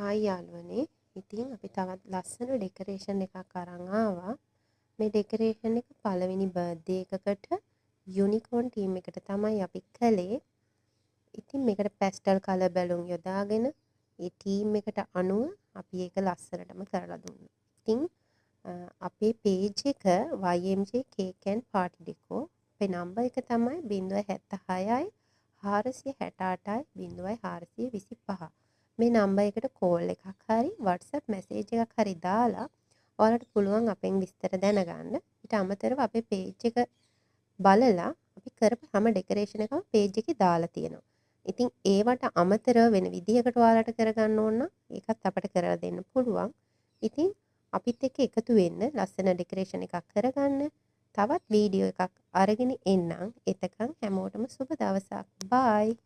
Hi යාළුවනේ. ඉතින් අපි තවත් ලස්සන ඩෙකරේෂන් එකක් අරන් ආවා. මේ ඩෙකරේෂන් එක පළවෙනි බර්ත්ඩේ එකකට යුනිකෝන් ටීම් එකට තමයි අපි කළේ. ඉතින් මේකට පැස්ටල් කලර් බැලුම් යොදාගෙන ඒ ටීම් එකට අනුව අපි ඒක ලස්සනටම කරලා දුන්නා. ඉතින් අපේ පේජ් එක YMJ Cake and Party Decor. අපේ නම්බර් එක තමයි 076යි 468යි 0425. මේ නම්බර් එකට කෝල් එකක් හරි WhatsApp මැසේජ් එකක් හරි දාලා ඔයාලට පුළුවන් අපෙන් විස්තර දැනගන්න. ඊට අමතරව අපේ පේජ් එක බලලා අපි කරපු හැම ඩෙකරේෂන් එකම පේජ් එකේ දාලා තියෙනවා. ඉතින් ඒවට අමතරව වෙන විදිහකට ඔයාලට කරගන්න ඕන නම් ඒකත් අපිට කරලා දෙන්න පුළුවන්. ඉතින් අපිත් එක්ක එකතු වෙන්න ලස්සන ඩෙකරේෂන් එකක් කරගන්න. තවත් වීඩියෝ එකක් අරගෙන එන්නම්. එතකන් හැමෝටම සුබ දවසක්. බයි.